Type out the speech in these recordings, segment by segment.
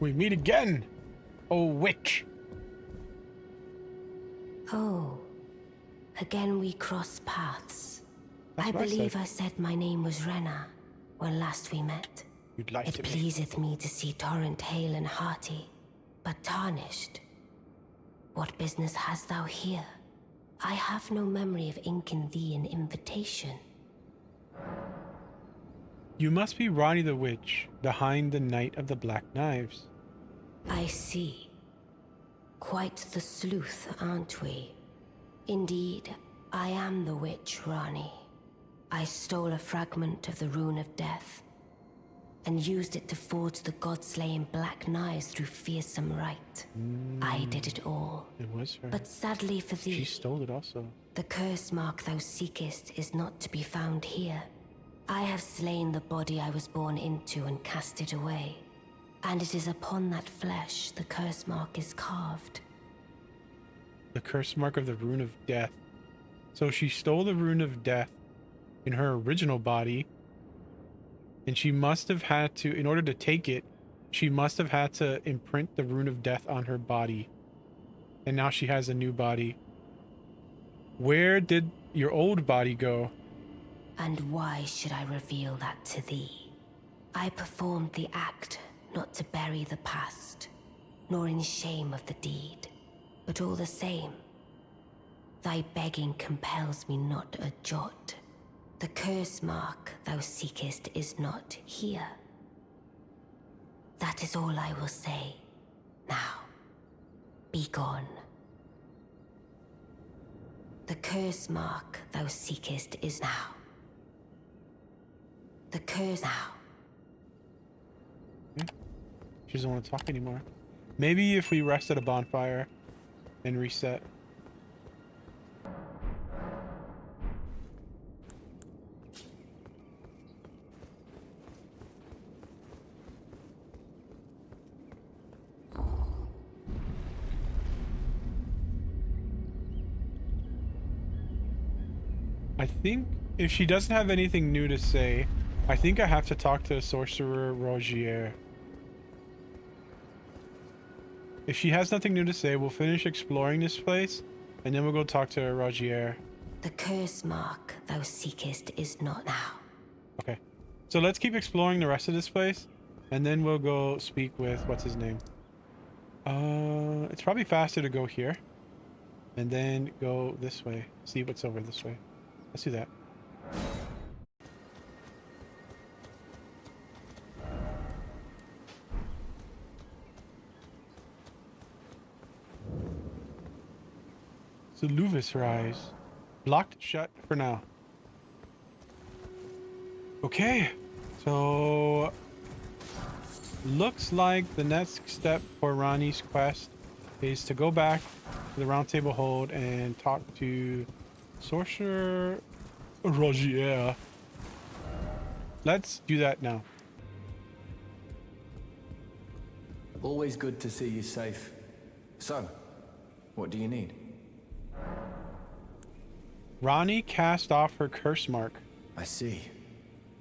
We meet again, oh witch. Oh, again we cross paths. That's I what believe said. I said my name was Rennala when last we met. You'd lie It to me. pleaseth me to see Torrent hale and hearty, but tarnished. What business hast thou here? I have no memory of inking thee an invitation. You must be Ranni the Witch, behind the Knight of the Black Knives. I see. Quite the sleuth, aren't we? Indeed, I am the witch Ranni. I stole a fragment of the Rune of Death and used it to forge the god-slaying black knives through fearsome rite. I did it all. It was her. But sadly for thee, She stole it also. the curse mark thou seekest is not to be found here. I have slain the body I was born into and cast it away. And it is upon that flesh the curse mark is carved. The curse mark of the Rune of Death. So she stole the Rune of Death in her original body. And she must have had to, in order to take it, she must have had to imprint the Rune of Death on her body. And now she has a new body. Where did your old body go? And why should I reveal that to thee? I performed the act not to bury the past, nor in shame of the deed, but all the same, thy begging compels me not a jot. The curse mark thou seekest is not here. That is all I will say. Now, be gone. The curse mark thou seekest is now. The curse now. She doesn't want to talk anymore. Maybe if we rest at a bonfire and reset. I think if she doesn't have anything new to say, I think I have to talk to Sorcerer Rogier. If she has nothing new to say, we'll finish exploring this place, and then we'll go talk to Rogier. The curse mark thou seekest is not now. Okay. So let's keep exploring the rest of this place, and then we'll go speak with, what's his name? It's probably faster to go here, and then go this way. See what's over this way. Let's do that. So Luvis rise. Blocked shut for now. Okay. So looks like the next step for Ranni's quest is to go back to the round table hold and talk to Sorcerer Rogier. Let's do that now. Always good to see you safe. So, what do you need? Ranni cast off her curse mark. I see.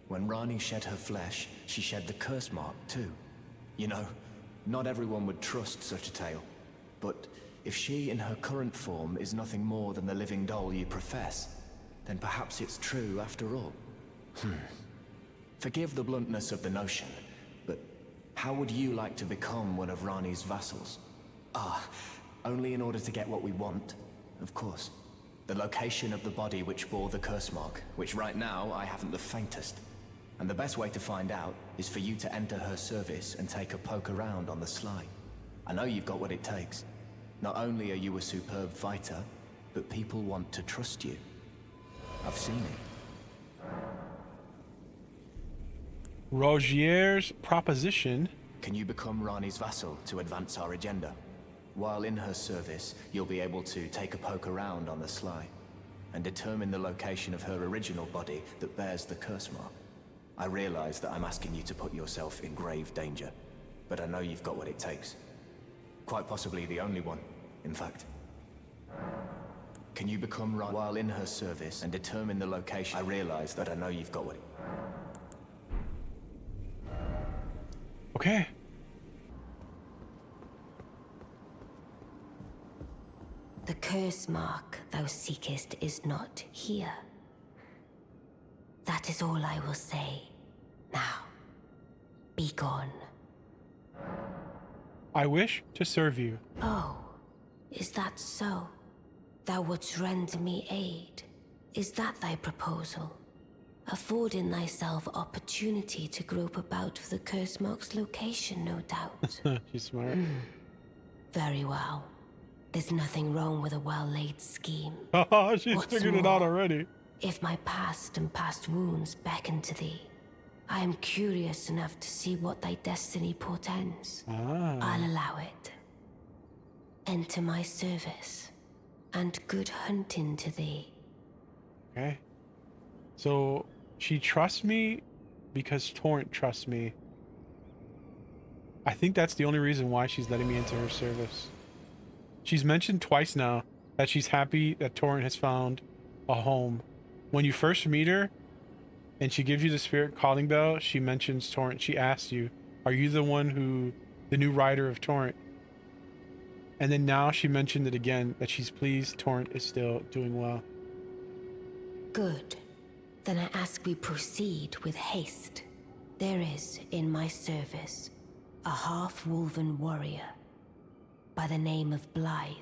When Ranni shed her flesh, she shed the curse mark too. You know, not everyone would trust such a tale. But if she in her current form is nothing more than the living doll you profess, then perhaps it's true after all. Forgive the bluntness of the notion, but how would you like to become one of Ranni's vassals? Only in order to get what we want, of course. The location of the body which bore the curse mark, which right now I haven't the faintest. And the best way to find out is for you to enter her service and take a poke around on the sly. I know you've got what it takes. Not only are you a superb fighter, but people want to trust you. I've seen it. Rogier's proposition. Can you become Ranni's vassal to advance our agenda? While in her service, you'll be able to take a poke around on the sly and determine the location of her original body that bears the curse mark. I realize that I'm asking you to put yourself in grave danger, but I know you've got what it takes. Quite possibly the only one, in fact. Can you become Ranni while in her service and determine the location? I realize that I know you've got what it... Okay. The curse mark thou seekest is not here. That is all I will say. Now, be gone. I wish to serve you. Oh, is that so? Thou wouldst render me aid. Is that thy proposal? Affording thyself opportunity to grope about for the curse mark's location, no doubt. She's smart. Very well. There's nothing wrong with a well-laid scheme. Oh, she's What's figured it out more, already. If my past and past wounds beckon to thee, I am curious enough to see what thy destiny portends. I'll allow it. Enter my service, and good hunting to thee. Okay. So she trusts me because Torrent trusts me. I think that's the only reason why she's letting me into her service. She's mentioned twice now that she's happy that Torrent has found a home. When you first meet her and she gives you the spirit calling bell, she mentions Torrent. She asks you, are you the new rider of Torrent? And then now she mentioned it again, that she's pleased Torrent is still doing well. Good. Then I ask we proceed with haste. There is, in my service, a half-wolven warrior by the name of Blythe.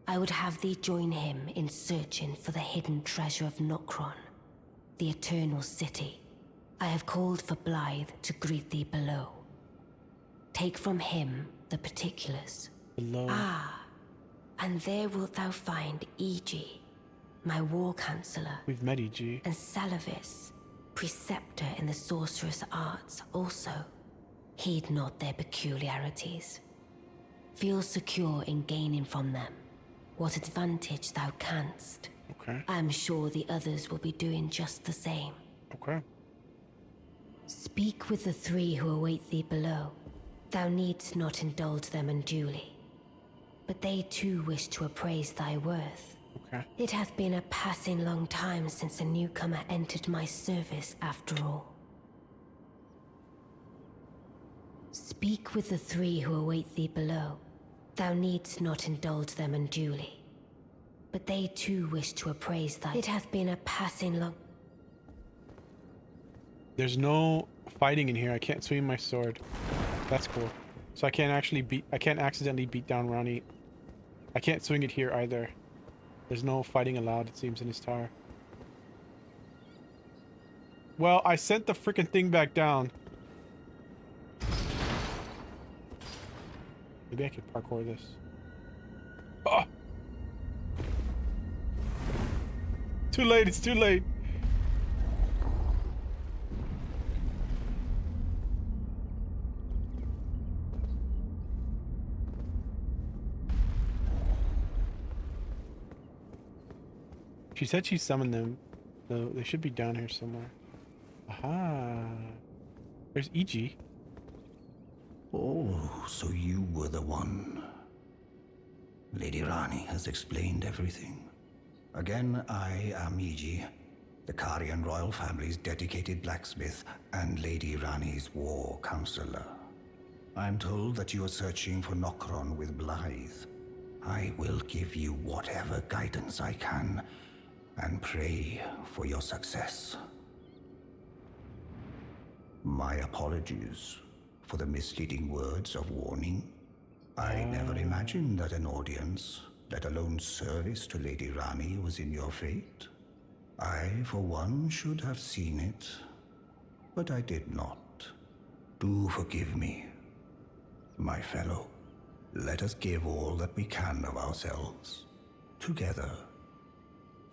I would have thee join him in searching for the hidden treasure of Nokron, the Eternal City. I have called for Blythe to greet thee below. Take from him the particulars. Below. Ah, and there wilt thou find Iji, my war counselor. We've met E.G. And Salavis, preceptor in the sorcerous arts also. Heed not their peculiarities. Feel secure in gaining from them what advantage thou canst. Okay. I am sure the others will be doing just the same. Okay. Speak with the three who await thee below. Thou needst not indulge them unduly, but they too wish to appraise thy worth. Okay. It hath been a passing long time since a newcomer entered my service, after all. Speak with the three who await thee below. Thou needst not indulge them unduly, but they too wish to appraise thy... It hath been a passing long... There's no fighting in here. I can't swing my sword. That's cool. So I can't accidentally beat down Ranni. I can't swing it here either. There's no fighting allowed, it seems, in this tower. Well, I sent the freaking thing back down. Maybe I could parkour this. Oh! Too late, it's too late. She said she summoned them, so they should be down here somewhere. Aha! There's E.G. Oh, so you were the one. Lady Ranni has explained everything. Again, I am E.G., the Karian royal family's dedicated blacksmith and Lady Ranni's war counselor. I'm told that you are searching for Nokron with Blythe. I will give you whatever guidance I can, and pray for your success. My apologies for the misleading words of warning. I never imagined that an audience, let alone service to Lady Ranni, was in your fate. I, for one, should have seen it, but I did not. Do forgive me, my fellow. Let us give all that we can of ourselves, together,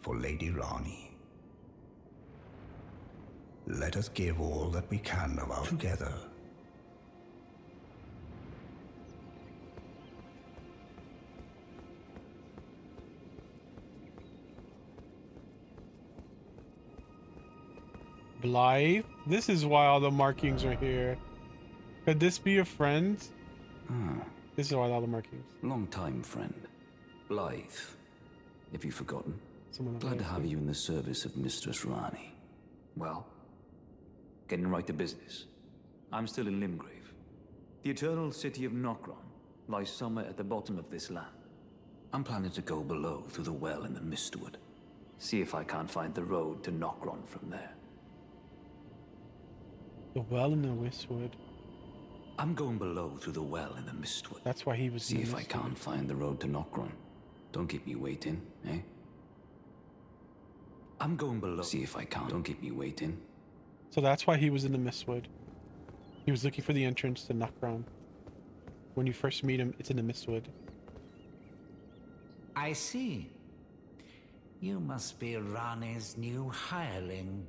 for Lady Ranni. Let us give all that we can of our together. Blythe? This is why all the markings are here. Could this be a friend? This is why all the markings. Long time friend. Blythe. If you've forgotten. Someone Glad to else. have you in the service of Mistress Ranni. Well, getting right to business. I'm still in Limgrave. The eternal city of Nokron lies somewhere at the bottom of this land. I'm planning to go below through the well in the Mistwood. See if I can't find the road to Nokron from there. The well in the Westwood. I'm going below through the well in the Mistwood. That's why he was See in the if I Mistwood. can't find the road to Nokron. Don't keep me waiting, eh? I'm going below. See if I can't. Don't keep me waiting. So that's why he was in the Mistwood. He was looking for the entrance to Nokron. When you first meet him, it's in the Mistwood. I see. You must be Ranni's new hireling.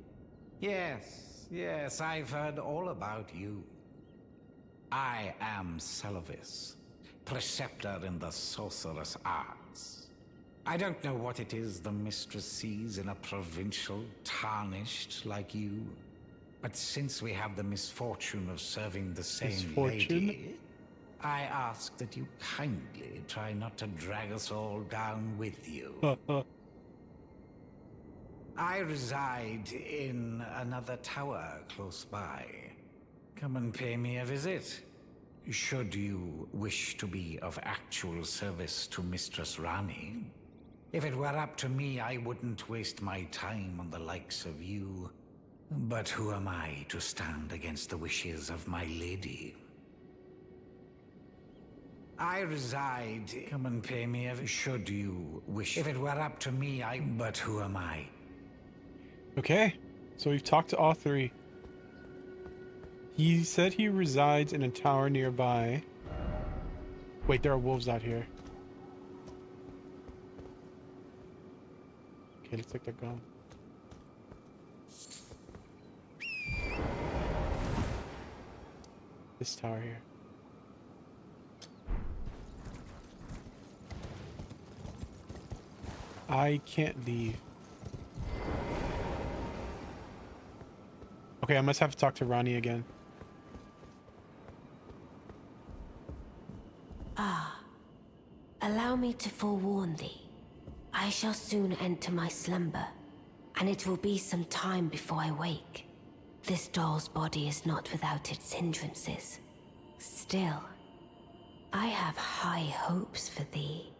Yes, I've heard all about you. I am Celovis, preceptor in the sorcerous arts. I don't know what it is the mistress sees in a provincial tarnished like you, but since we have the misfortune of serving the same lady, I ask that you kindly try not to drag us all down with you. I reside in another tower close by. Come and pay me a visit. Should you wish to be of actual service to Mistress Ranni. If it were up to me, I wouldn't waste my time on the likes of you. But who am I to stand against the wishes of my lady? I reside... Come and pay me a... Should you wish... If it were up to me, But who am I? Okay, so we've talked to all three. He said he resides in a tower nearby. Wait, there are wolves out here. Okay, looks like they're gone. This tower here. I can't leave. Okay, I must have to talk to Ranni again. Allow me to forewarn thee. I shall soon enter my slumber, and it will be some time before I wake. This doll's body is not without its hindrances. Still, I have high hopes for thee.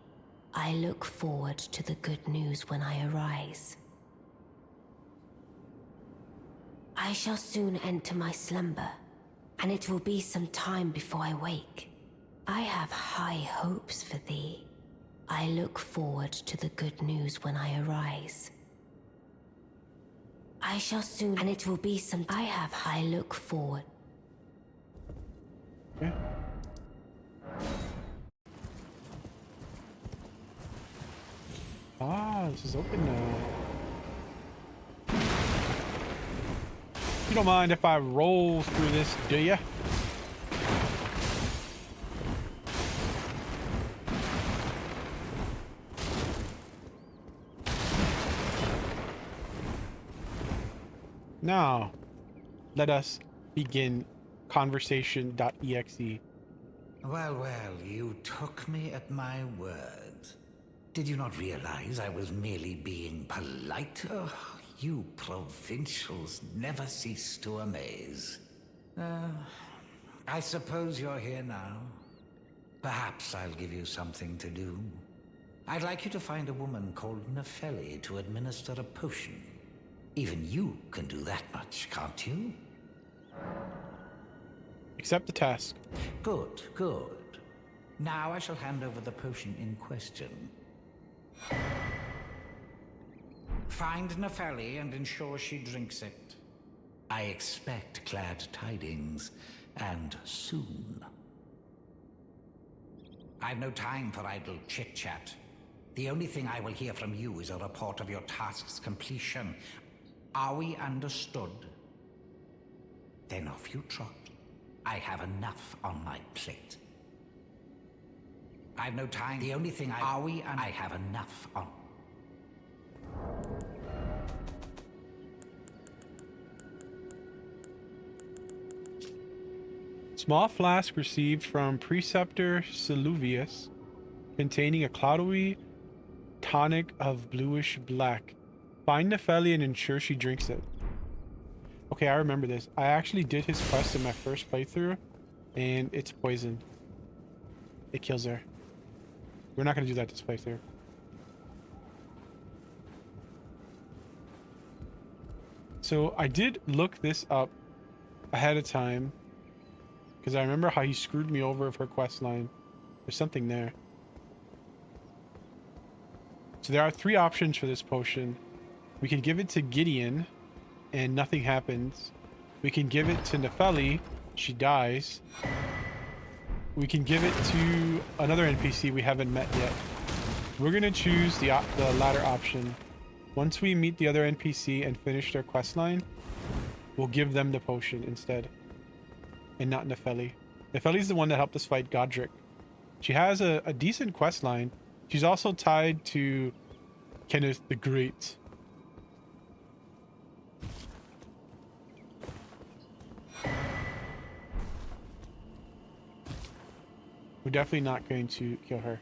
I look forward to the good news when I arise. I shall soon enter my slumber, and it will be some time before I wake. I have high hopes for thee. I look forward to the good news when I arise. I shall soon, and it will be some... I look forward. Okay. Ah, this is open now. You don't mind if I roll through this, do ya? Now, let us begin conversation.exe. Well, you took me at my word. Did you not realize I was merely being polite? Oh, you provincials never cease to amaze. I suppose you're here now. Perhaps I'll give you something to do. I'd like you to find a woman called Nefeli to administer a potion. Even you can do that much, can't you? Accept the task. Good. Now I shall hand over the potion in question. Find Nefeli and ensure she drinks it. I expect glad tidings, and soon. I've no time for idle chit-chat. The only thing I will hear from you is a report of your task's completion. Are we understood? Then off you trot. I have enough on my plate. I've no time. The only thing I have enough on. Small flask received from Preceptor Siluvius, containing a cloudy tonic of bluish black. Find Nefeli and ensure she drinks it. Okay, I remember this. I actually did his quest in my first playthrough, and it's poison. It kills her. We're not going to do that this playthrough. So I did look this up ahead of time because I remember how he screwed me over of her quest line. There's something there. So there are 3 options for this potion. We can give it to Gideon and nothing happens. We can give it to Nefeli. She dies. We can give it to another NPC we haven't met yet. We're going to choose the latter option. Once we meet the other NPC and finish their quest line, we'll give them the potion instead. And not Nefeli. Nefeli's the one that helped us fight Godric. She has a decent quest line. She's also tied to Kenneth the Great. We're definitely not going to kill her.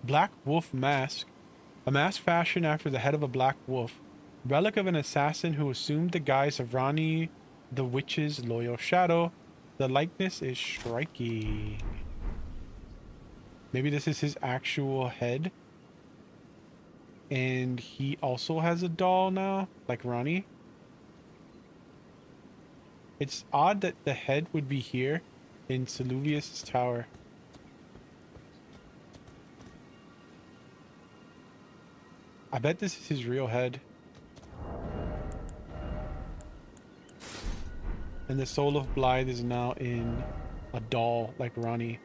Black Wolf Mask. A mask fashioned after the head of a black wolf. Relic of an assassin who assumed the guise of Ranni the Witch's loyal shadow. The likeness is striking. Maybe this is his actual head. And he also has a doll now, like Ranni. It's odd that the head would be here in Seluvius' tower. I bet this is his real head. And the soul of Blythe is now in a doll like Ranni.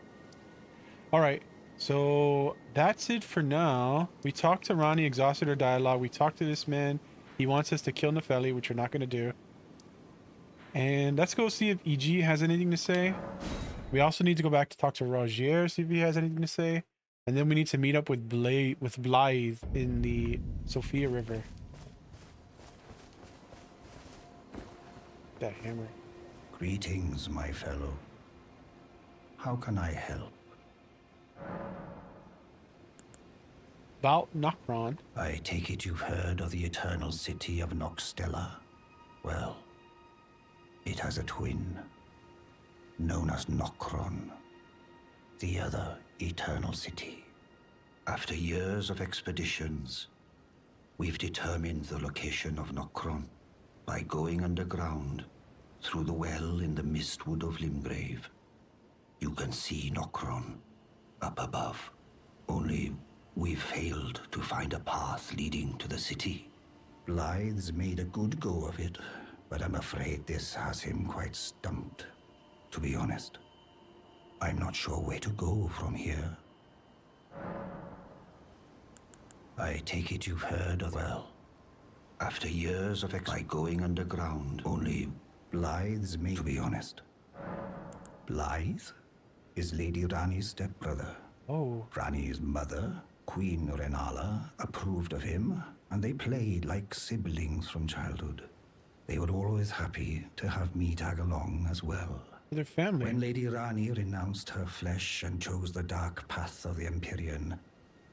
Alright, so that's it for now. We talked to Ranni, exhausted her dialogue. We talked to this man. He wants us to kill Nefeli, which we're not going to do. And let's go see if EG has anything to say. We also need to go back to talk to Rogier, see if he has anything to say. And then we need to meet up with Blythe in the Siofra River. That hammer. Greetings, my fellow. How can I help? About Nokron. I take it you've heard of the eternal city of Noxtella? Well, it has a twin, known as Nokron, the other eternal city. After years of expeditions, we've determined the location of Nokron by going underground through the well in the mistwood of Limgrave. You can see Nokron up above, only we've failed to find a path leading to the city. Blythe's made a good go of it, but I'm afraid this has him quite stumped. To be honest, I'm not sure where to go from here. I take it you've heard of, well, after years of by going underground, only Blythe's made, to be honest. Blythe is Lady Ranni's stepbrother. Oh. Ranni's mother, Queen Rennala, approved of him, and they played like siblings from childhood. They were always happy to have me tag along as well. Their family. When Lady Ranni renounced her flesh and chose the dark path of the Empyrean,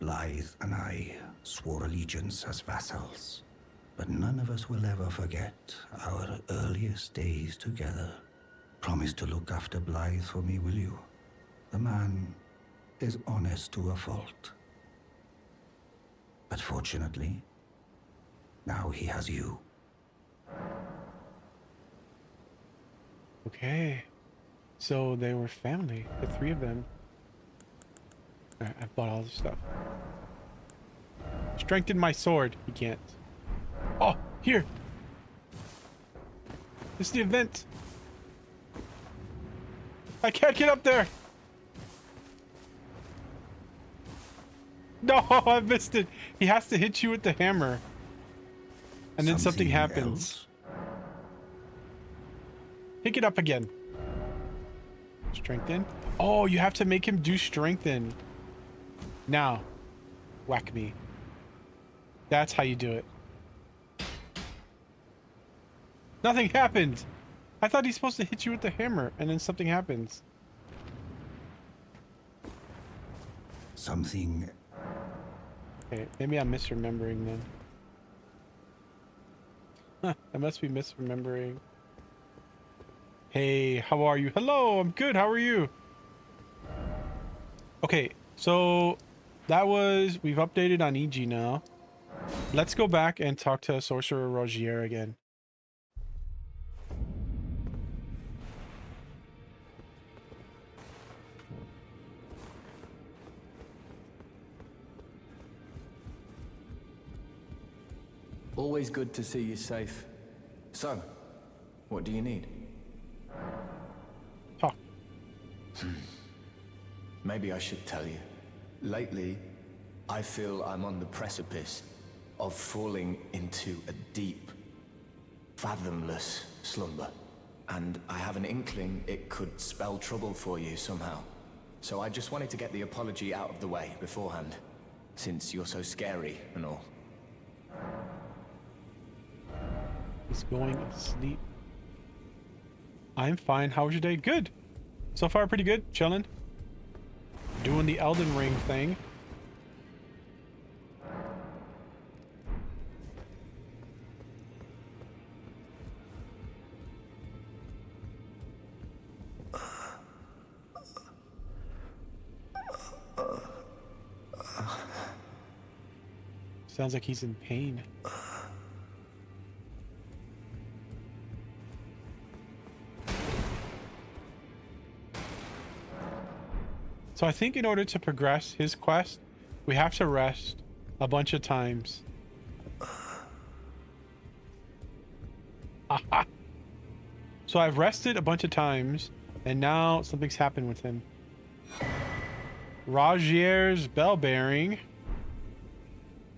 Blythe and I swore allegiance as vassals. But none of us will ever forget our earliest days together. Promise to look after Blythe for me, will you? The man is honest to a fault. But fortunately, now he has you. Okay. So they were family, the 3 of them. Alright, I bought all this stuff. Strengthen my sword. He can't. Oh, here. It's the event. I can't get up there. No, I missed it. He has to hit you with the hammer. And then something happens. Else? Pick it up again. Strengthen. Oh, you have to make him do strengthen. Now, whack me. That's how you do it. Nothing happened. I thought he's supposed to hit you with the hammer and then something happens. Something. Okay, maybe I'm misremembering then. Huh, I must be misremembering. Hey, how are you? Hello, I'm good. How are you? Okay, so we've updated on EG now. Let's go back and talk to Sorcerer Rogier again. Always good to see you safe. So, what do you need? Talk. Maybe I should tell you. Lately, I feel I'm on the precipice of falling into a deep, fathomless slumber. And I have an inkling it could spell trouble for you somehow. So I just wanted to get the apology out of the way beforehand, since you're so scary and all. He's going to sleep. I'm fine. How was your day? Good. So far, pretty good. Chilling. Doing the Elden Ring thing. Sounds like he's in pain. So I think in order to progress his quest, we have to rest a bunch of times. Aha. So I've rested a bunch of times, and now something's happened with him. Rogier's bell bearing.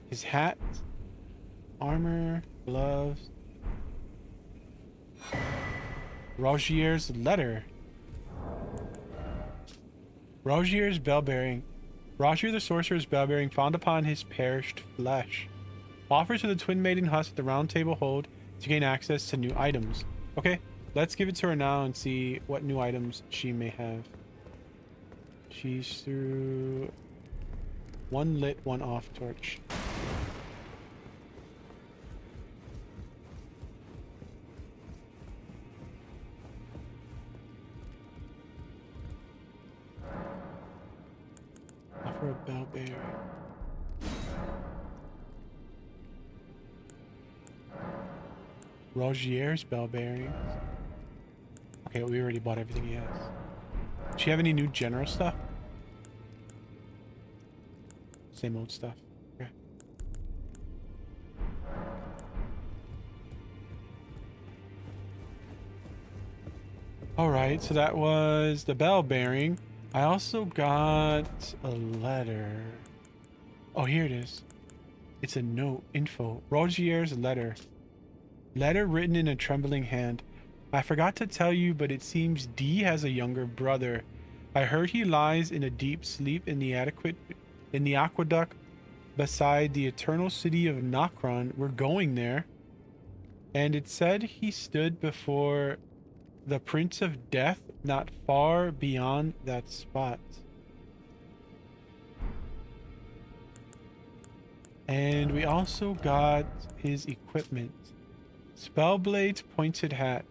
His hat. Armor. Gloves. Rogier's letter. Rogier's bell bearing. Rogier the sorcerer's bell bearing found upon his perished flesh. Offers to the twin maiden husk at the round table hold to gain access to new items. Okay, let's give it to her now and see what new items she may have. She's through one lit, one off torch. Offer a bell bearing. Rogier's bell bearings. Okay, we already bought everything he has. Does she have any new general stuff? Same old stuff. Okay. Alright, so that was the bell bearing. I also got a letter. Oh, here it is. It's a note. Info. Rogier's letter. Letter written in a trembling hand. I forgot to tell you, but it seems D has a younger brother. I heard he lies in a deep sleep in the aqueduct beside the eternal city of Nokron. We're going there. And it said he stood before the Prince of Death not far beyond that spot. And we also got his equipment. Spellblade's pointed hat.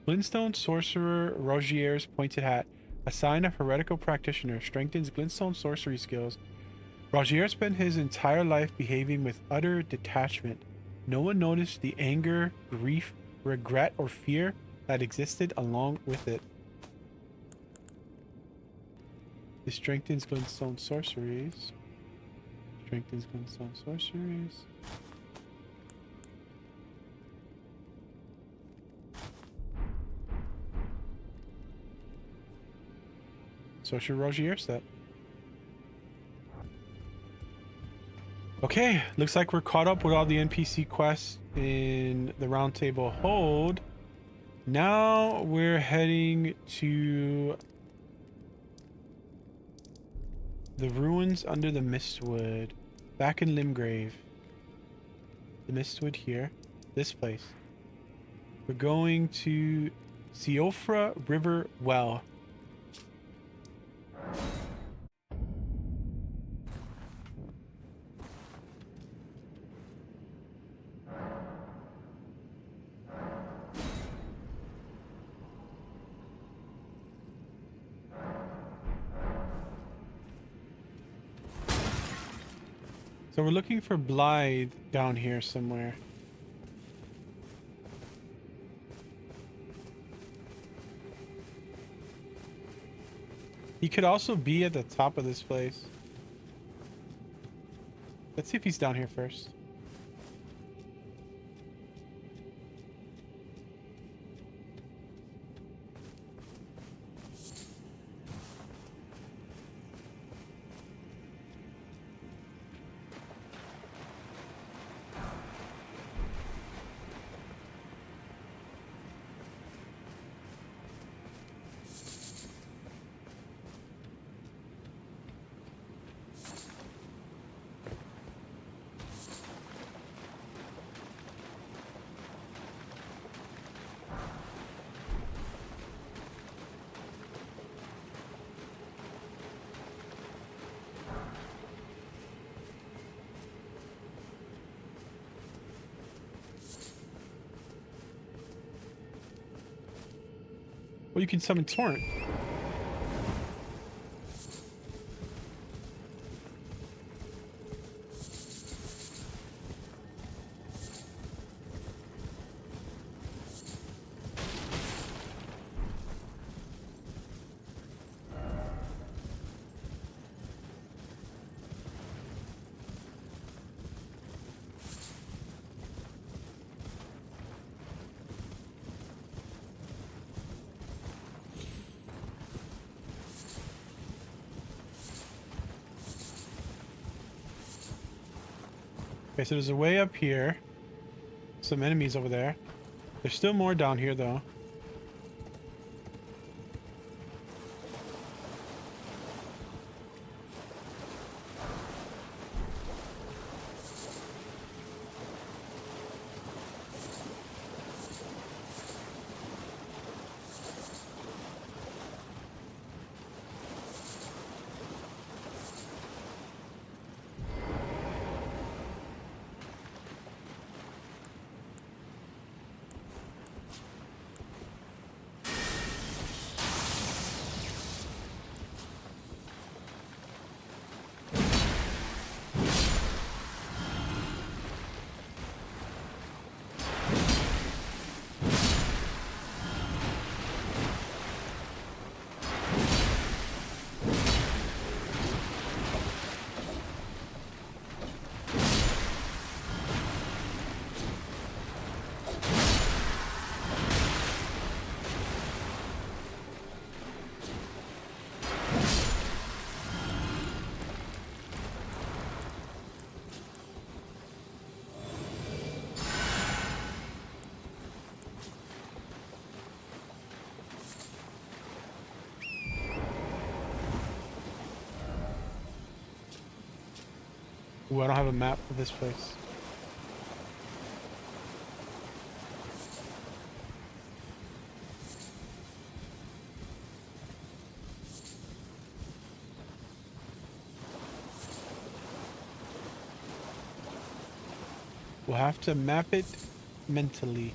Glintstone Sorcerer Rogier's pointed hat. A sign of heretical practitioner. Strengthens Glintstone sorcery skills. Rogier spent his entire life behaving with utter detachment. No one noticed the anger, grief, regret, or fear that existed along with it. This strengthens Glintstone sorceries. Strengthens Glintstone sorceries. Sorcerer Rogier set. Okay, looks like we're caught up with all the NPC quests in the Round Table Hold. Now we're heading to the ruins under the Mistwood, back in Limgrave. The Mistwood here, this place. We're going to Siofra River Well. So we're looking for Blythe down here somewhere. He could also be at the top of this place. Let's see if he's down here first. Well, you can summon Torrent. Okay, so there's a way up here. Some enemies over there. There's still more down here, though. Ooh, I don't have a map for this place. We'll have to map it mentally.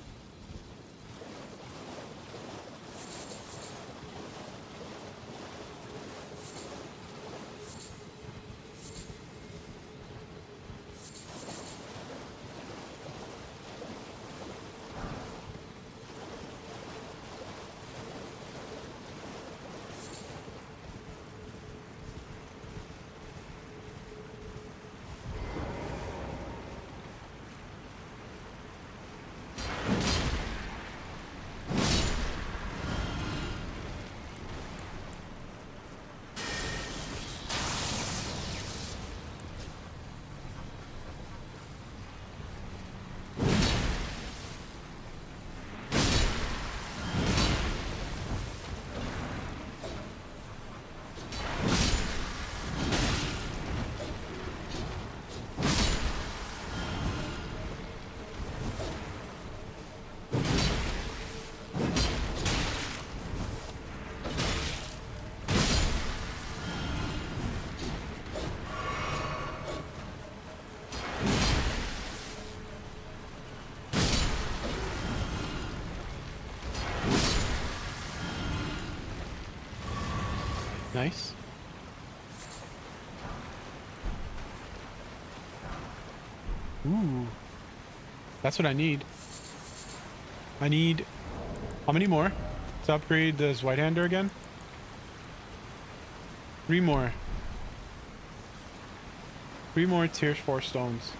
Nice. Ooh. That's what I need. I need... How many more to upgrade this White Hander again? 3 more. 3 more tier 4 stones.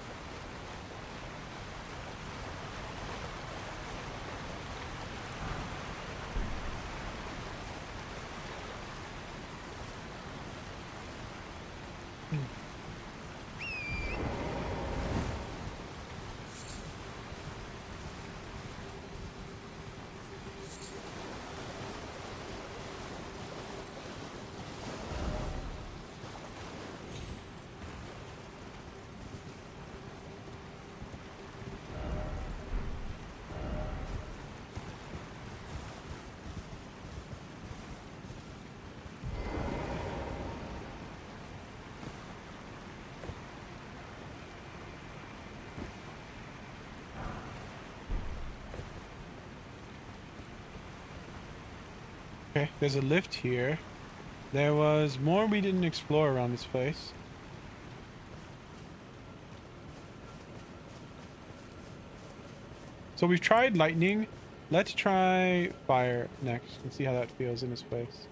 Okay, there's a lift here. There was more we didn't explore around this place. So we've tried lightning. Let's try fire next and see how that feels in this place.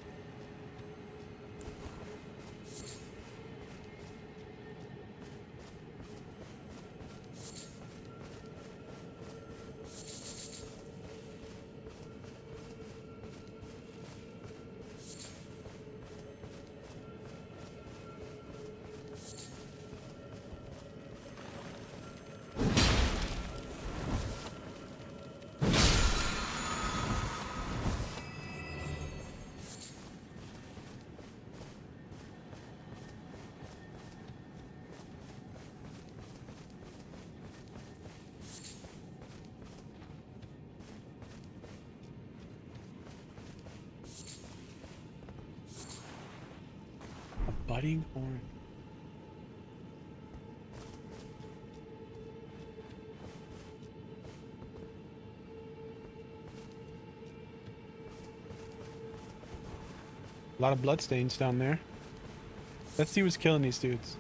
Budding horn. A lot of bloodstains down there. Let's see what's killing these dudes.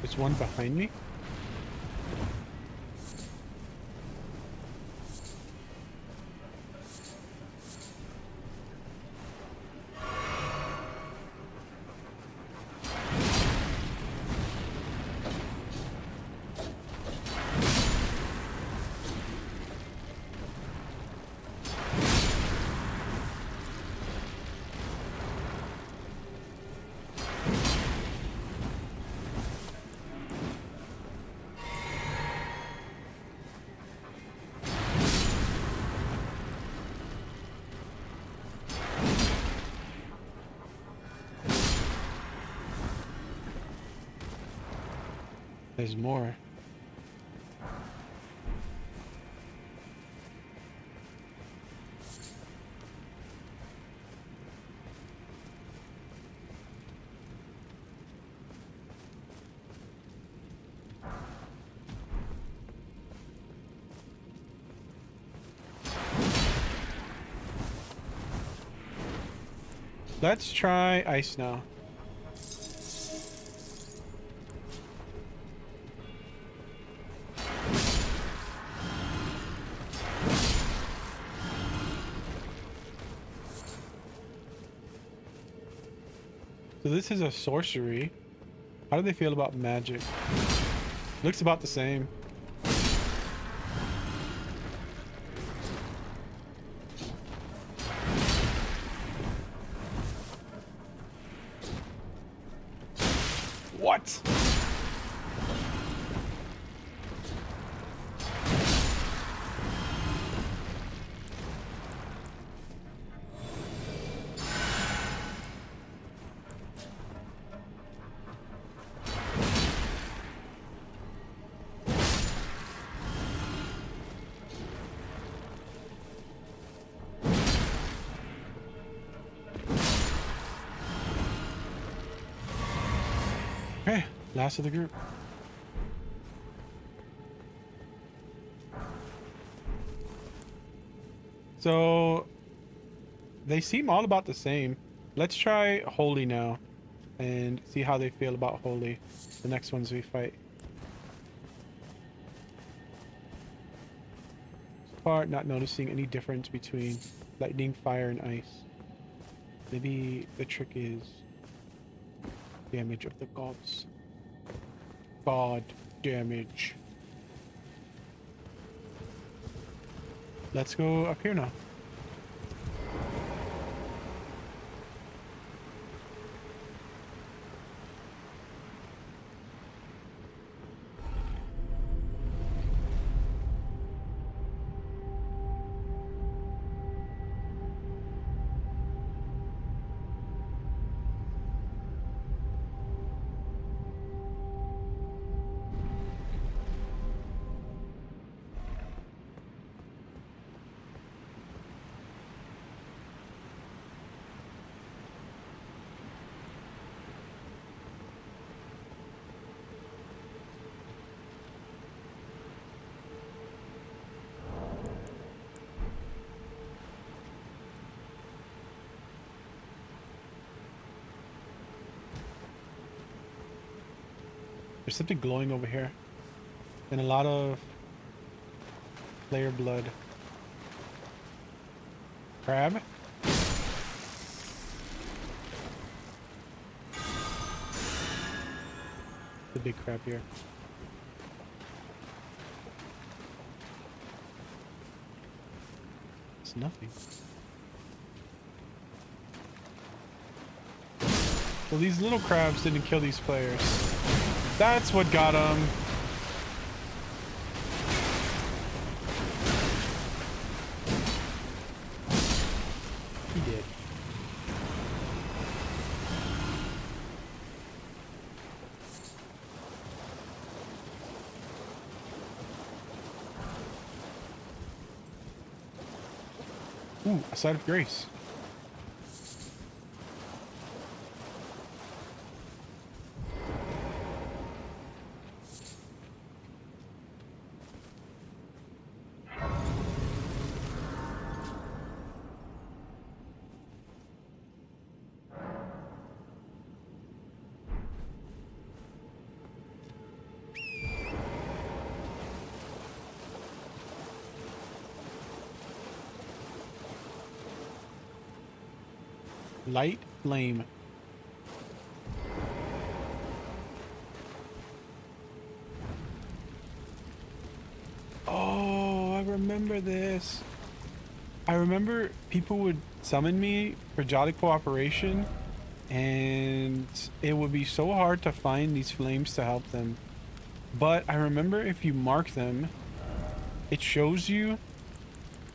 There's one behind me. There's more. Let's try ice now. So this is a sorcery. How do they feel about magic? Looks about the same. What? Last of the group. So they seem all about the same. Let's try Holy now and see how they feel about Holy. The next ones we fight. So far, not noticing any difference between lightning, fire, and ice. Maybe the trick is damage of the gods. God damage. Let's go up here now. There's something glowing over here. And a lot of player blood. Crab? The big crab here. It's nothing. Well, these little crabs didn't kill these players. That's what got him. He did. Ooh, a side of grace. Light flame. Oh, I remember this. I remember people would summon me for Jolly Cooperation, and it would be so hard to find these flames to help them. But I remember if you mark them, it shows you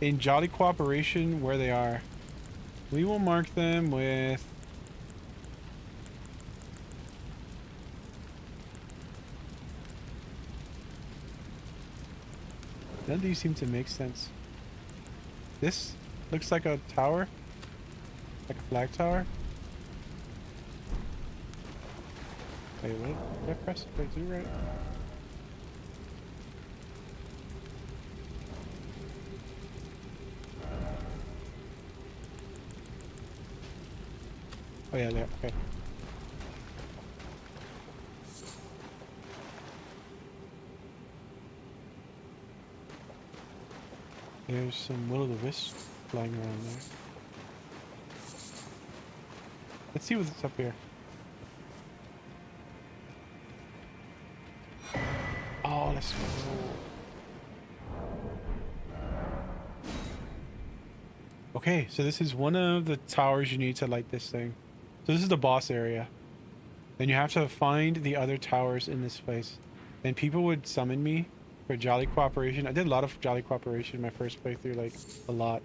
in Jolly Cooperation where they are. We will mark them with none of these seem to make sense. This looks like a tower, like a flag tower. Wait, what did I press? Did I do right? Oh yeah, there. Okay. There's some will-o'-the-wisp flying around there. Let's see what's up here. Oh, let's go. Okay, so this is one of the towers you need to light this thing. So this is the boss area. Then you have to find the other towers in this place. And people would summon me for Jolly Cooperation. I did a lot of Jolly Cooperation my first playthrough, like a lot.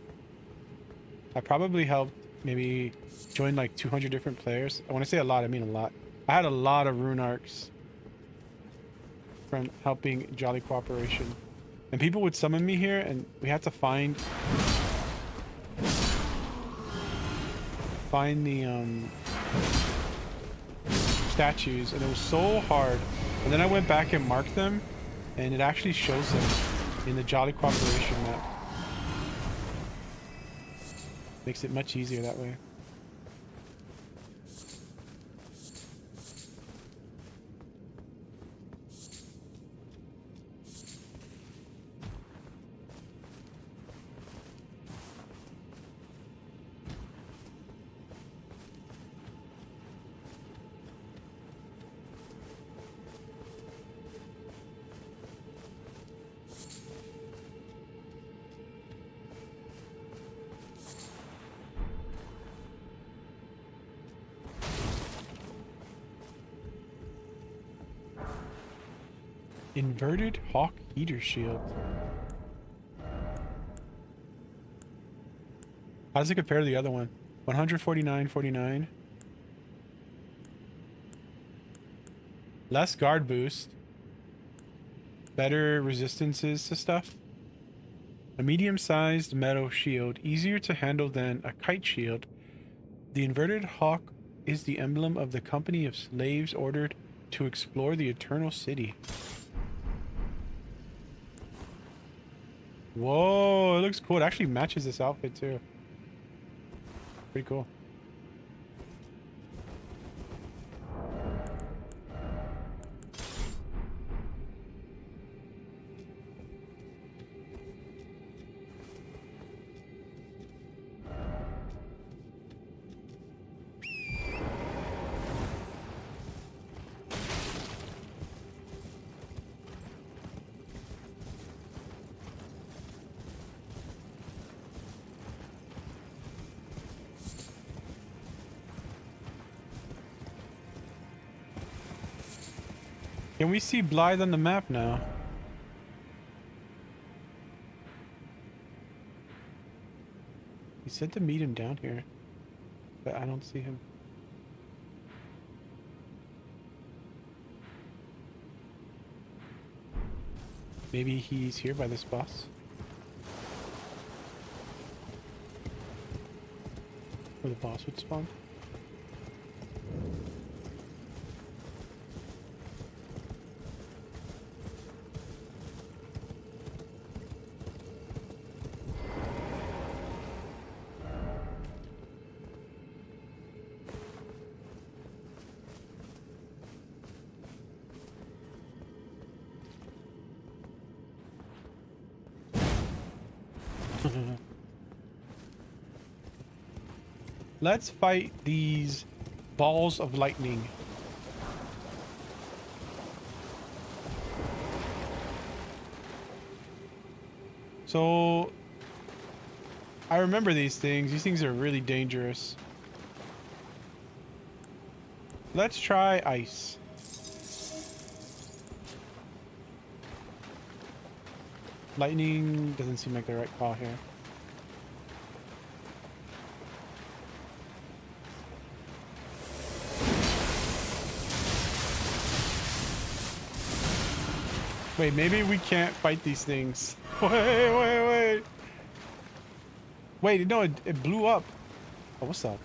I probably helped maybe join like 200 different players. When I say a lot, I mean a lot. I had a lot of rune arcs from helping Jolly Cooperation. And people would summon me here, and we had to find the statues, and it was so hard. And then I went back and marked them, and it actually shows them in the Jolly Cooperation map. Makes it much easier that way. Inverted Hawk Heater Shield. How does it compare to the other one? 149.49. Less guard boost. Better resistances to stuff. A medium-sized metal shield, easier to handle than a kite shield. The inverted hawk is the emblem of the company of slaves ordered to explore the Eternal City. Whoa, it looks cool. It actually matches this outfit too. Pretty cool. Can we see Blythe on the map now? He said to meet him down here, but I don't see him. Maybe he's here by this boss. Where the boss would spawn. Let's fight these balls of lightning. So I remember these things. These things are really dangerous. Let's try ice. Lightning doesn't seem like the right call here. Wait, maybe we can't fight these things. Wait. Wait, no, it blew up. Oh, what's up?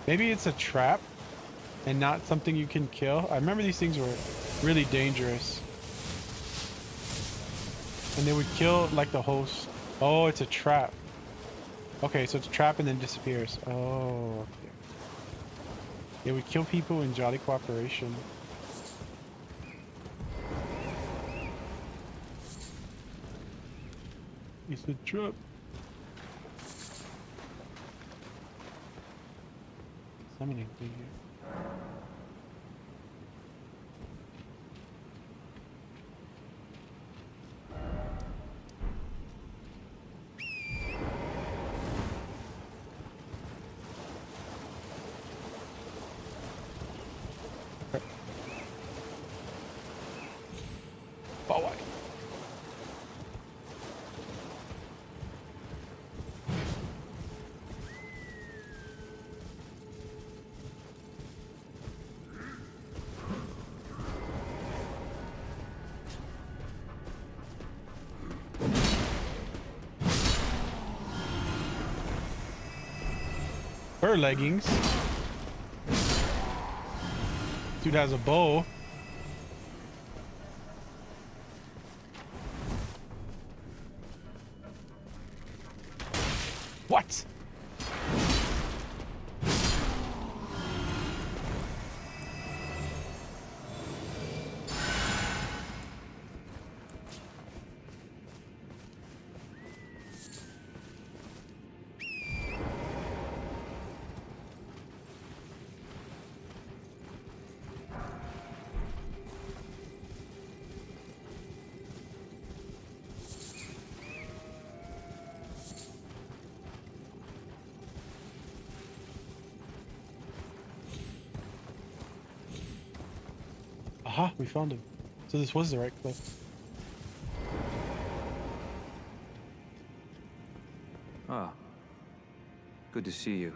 Maybe it's a trap and not something you can kill. I remember these things were really dangerous. And they would kill like the host. Oh, it's a trap. Okay, so it's a trap and then disappears. Oh, okay. They would kill people in Jolly Cooperation. It's a trap. Summoning thing here. Forward. her leggings. Dude has a bow. What? Aha, we found him. So this was the right cliff. Ah. Good to see you.